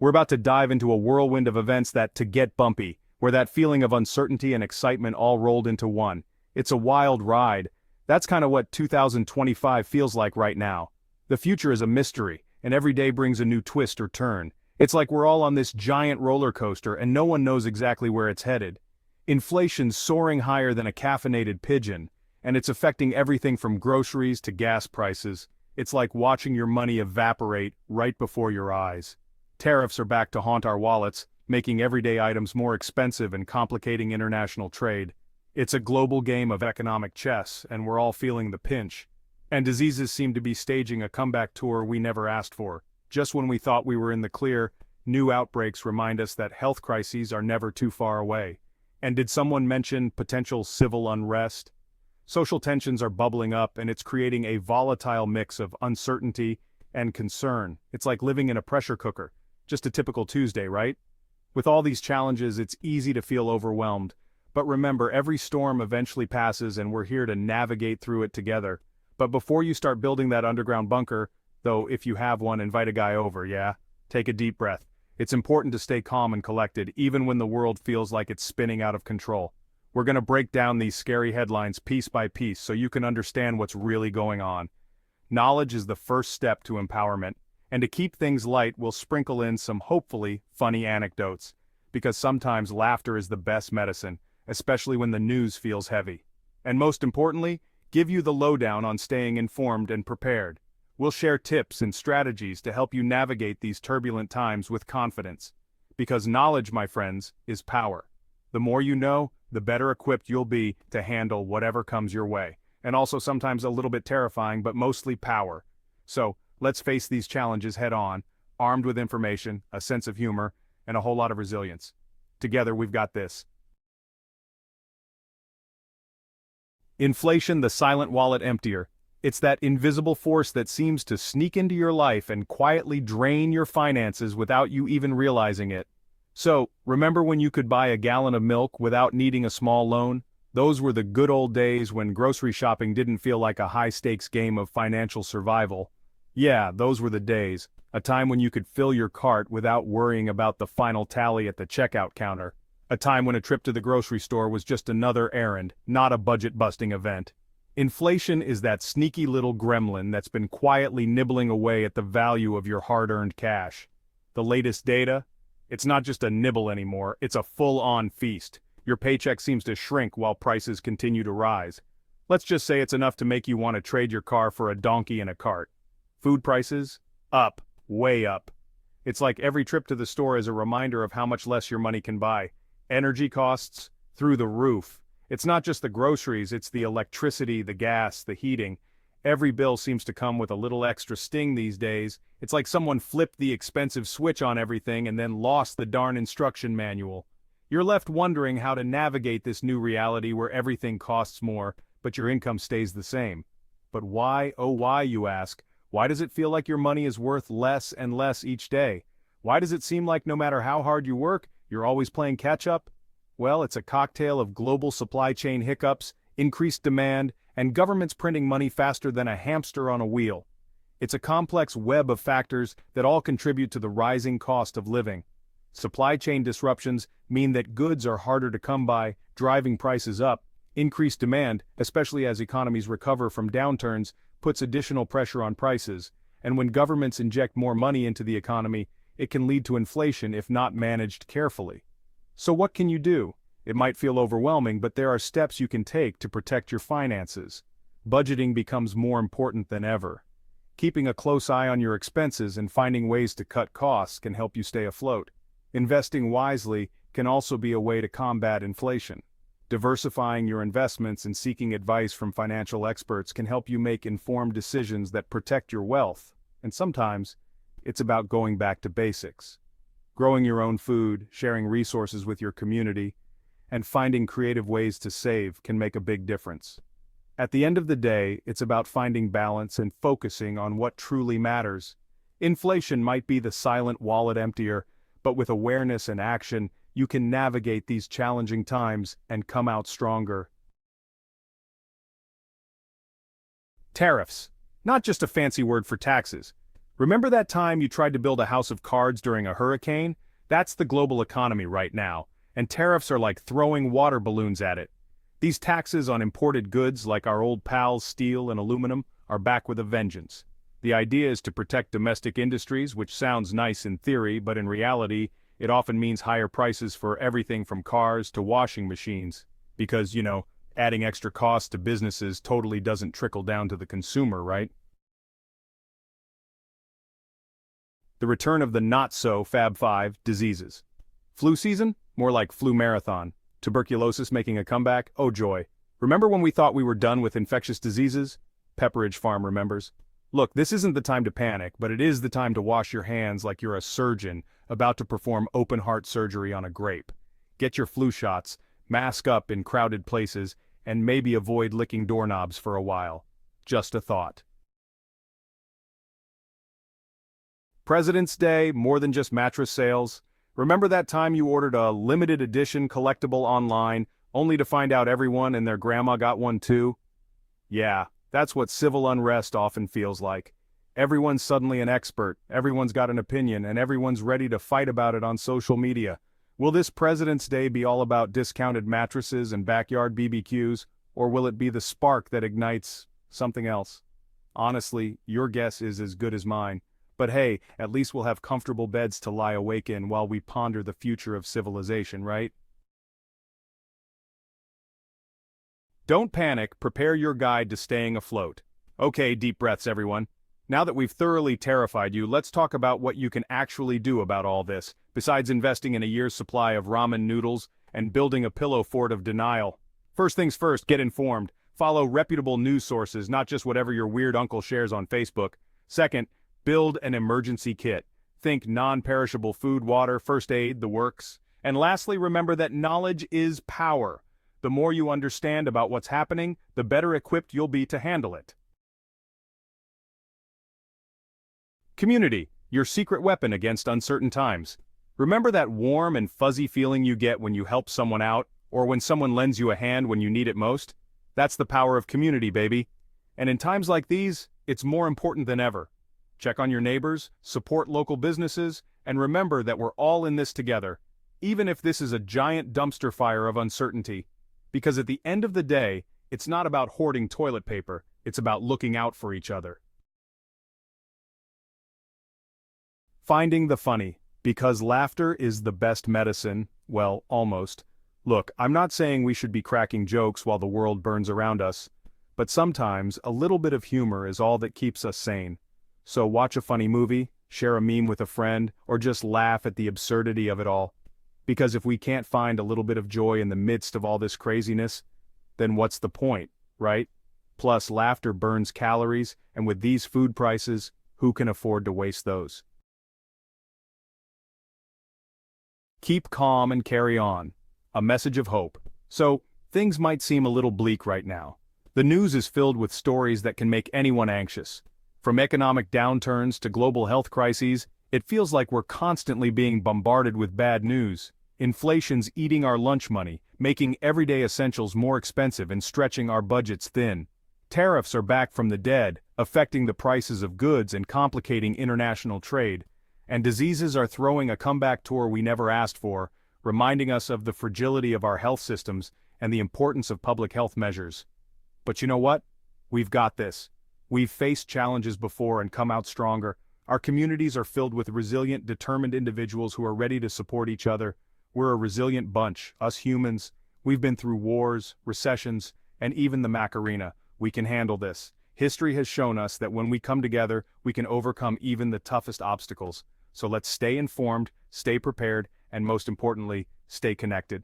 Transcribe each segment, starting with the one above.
We're about to dive into a whirlwind of events that to get bumpy, where that feeling of uncertainty and excitement all rolled into one. It's a wild ride. That's kind of what 2025 feels like right now. The future is a mystery, and every day brings a new twist or turn. It's like we're all on this giant roller coaster and no one knows exactly where it's headed. Inflation's soaring higher than a caffeinated pigeon, and it's affecting everything from groceries to gas prices. It's like watching your money evaporate right before your eyes. Tariffs are back to haunt our wallets, making everyday items more expensive and complicating international trade. It's a global game of economic chess, and we're all feeling the pinch. And diseases seem to be staging a comeback tour we never asked for. Just when we thought we were in the clear, new outbreaks remind us that health crises are never too far away. And did someone mention potential civil unrest? Social tensions are bubbling up, and it's creating a volatile mix of uncertainty and concern. It's like living in a pressure cooker. Just a typical Tuesday, right? With all these challenges, it's easy to feel overwhelmed. But remember, every storm eventually passes and we're here to navigate through it together. But before you start building that underground bunker, though if you have one, invite a guy over, yeah? Take a deep breath. It's important to stay calm and collected, even when the world feels like it's spinning out of control. We're going to break down these scary headlines piece by piece so you can understand what's really going on. Knowledge is the first step to empowerment. And to keep things light, we'll sprinkle in some hopefully funny anecdotes. Because sometimes laughter is the best medicine, especially when the news feels heavy. And most importantly, give you the lowdown on staying informed and prepared. We'll share tips and strategies to help you navigate these turbulent times with confidence. Because knowledge, my friends, is power. The more you know, the better equipped you'll be to handle whatever comes your way. And also sometimes a little bit terrifying, but mostly power. So, let's face these challenges head on, armed with information, a sense of humor, and a whole lot of resilience. Together we've got this. Inflation, the silent wallet-emptier. It's that invisible force that seems to sneak into your life and quietly drain your finances without you even realizing it. So, remember when you could buy a gallon of milk without needing a small loan? Those were the good old days when grocery shopping didn't feel like a high-stakes game of financial survival. Yeah, those were the days, a time when you could fill your cart without worrying about the final tally at the checkout counter. A time when a trip to the grocery store was just another errand, not a budget-busting event. Inflation is that sneaky little gremlin that's been quietly nibbling away at the value of your hard-earned cash. The latest data? It's not just a nibble anymore, it's a full-on feast. Your paycheck seems to shrink while prices continue to rise. Let's just say it's enough to make you want to trade your car for a donkey and a cart. Food prices? Up. Way up. It's like every trip to the store is a reminder of how much less your money can buy. Energy costs? Through the roof. It's not just the groceries, it's the electricity, the gas, the heating. Every bill seems to come with a little extra sting these days. It's like someone flipped the expensive switch on everything and then lost the darn instruction manual. You're left wondering how to navigate this new reality where everything costs more, but your income stays the same. But why, oh why, you ask? Why does it feel like your money is worth less and less each day? Why does it seem like no matter how hard you work, you're always playing catch-up? Well, it's a cocktail of global supply chain hiccups, increased demand, and governments printing money faster than a hamster on a wheel. It's a complex web of factors that all contribute to the rising cost of living. Supply chain disruptions mean that goods are harder to come by, driving prices up. Increased demand, especially as economies recover from downturns, puts additional pressure on prices, and when governments inject more money into the economy, it can lead to inflation if not managed carefully. So what can you do? It might feel overwhelming, but there are steps you can take to protect your finances. Budgeting becomes more important than ever. Keeping a close eye on your expenses and finding ways to cut costs can help you stay afloat. Investing wisely can also be a way to combat inflation. Diversifying your investments and seeking advice from financial experts can help you make informed decisions that protect your wealth. And sometimes, it's about going back to basics. Growing your own food, sharing resources with your community, and finding creative ways to save can make a big difference. At the end of the day, it's about finding balance and focusing on what truly matters. Inflation might be the silent wallet-emptier, but with awareness and action, you can navigate these challenging times and come out stronger. Tariffs. Not just a fancy word for taxes. Remember that time you tried to build a house of cards during a hurricane? That's the global economy right now, and tariffs are like throwing water balloons at it. These taxes on imported goods like our old pals steel and aluminum are back with a vengeance. The idea is to protect domestic industries, which sounds nice in theory, but in reality, it often means higher prices for everything from cars to washing machines. Because, adding extra costs to businesses totally doesn't trickle down to the consumer, right? The return of the not-so-Fab Five diseases. Flu season? More like flu marathon. Tuberculosis making a comeback? Oh joy. Remember when we thought we were done with infectious diseases? Pepperidge Farm remembers. Look, this isn't the time to panic, but it is the time to wash your hands like you're a surgeon about to perform open-heart surgery on a grape. Get your flu shots, mask up in crowded places, and maybe avoid licking doorknobs for a while. Just a thought. President's Day, more than just mattress sales. Remember that time you ordered a limited edition collectible online, only to find out everyone and their grandma got one too? Yeah, that's what civil unrest often feels like. Everyone's suddenly an expert, everyone's got an opinion, and everyone's ready to fight about it on social media. Will this President's Day be all about discounted mattresses and backyard BBQs, or will it be the spark that ignites something else? Honestly, your guess is as good as mine. But hey, at least we'll have comfortable beds to lie awake in while we ponder the future of civilization, right? Don't panic, prepare your guide to staying afloat. Okay, deep breaths everyone. Now that we've thoroughly terrified you, let's talk about what you can actually do about all this, besides investing in a year's supply of ramen noodles and building a pillow fort of denial. First things first, get informed. Follow reputable news sources, not just whatever your weird uncle shares on Facebook. Second, build an emergency kit. Think non-perishable food, water, first aid, the works. And lastly, remember that knowledge is power. The more you understand about what's happening, the better equipped you'll be to handle it. Community, your secret weapon against uncertain times. Remember that warm and fuzzy feeling you get when you help someone out, or when someone lends you a hand when you need it most? That's the power of community, baby. And in times like these, it's more important than ever. Check on your neighbors, support local businesses, and remember that we're all in this together, even if this is a giant dumpster fire of uncertainty. Because at the end of the day, it's not about hoarding toilet paper, it's about looking out for each other. Finding the funny, because laughter is the best medicine, well, almost. Look, I'm not saying we should be cracking jokes while the world burns around us, but sometimes a little bit of humor is all that keeps us sane. So watch a funny movie, share a meme with a friend, or just laugh at the absurdity of it all. Because if we can't find a little bit of joy in the midst of all this craziness, then what's the point, right? Plus, laughter burns calories, and with these food prices, who can afford to waste those? Keep calm and carry on. A message of hope. So, things might seem a little bleak right now. The news is filled with stories that can make anyone anxious. From economic downturns to global health crises, it feels like we're constantly being bombarded with bad news. Inflation's eating our lunch money, making everyday essentials more expensive and stretching our budgets thin. Tariffs are back from the dead, affecting the prices of goods and complicating international trade. And diseases are throwing a comeback tour we never asked for, reminding us of the fragility of our health systems and the importance of public health measures. But you know what? We've got this. We've faced challenges before and come out stronger. Our communities are filled with resilient, determined individuals who are ready to support each other. We're a resilient bunch, us humans. We've been through wars, recessions, and even the Macarena. We can handle this. History has shown us that when we come together, we can overcome even the toughest obstacles. So let's stay informed, stay prepared, and most importantly, stay connected.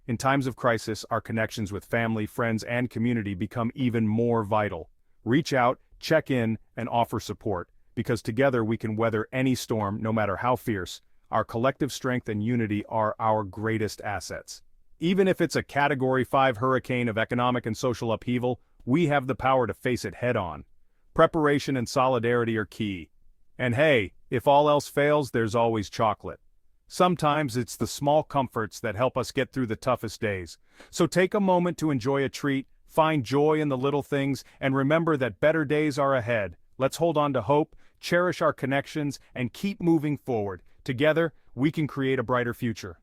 In times of crisis, our connections with family, friends, and community become even more vital. Reach out, check in, and offer support, because together we can weather any storm, no matter how fierce. Our collective strength and unity are our greatest assets. Even if it's a Category 5 hurricane of economic and social upheaval, we have the power to face it head-on. Preparation and solidarity are key. And hey, if all else fails, there's always chocolate. Sometimes it's the small comforts that help us get through the toughest days. So take a moment to enjoy a treat, find joy in the little things, and remember that better days are ahead. Let's hold on to hope, cherish our connections, and keep moving forward. Together, we can create a brighter future.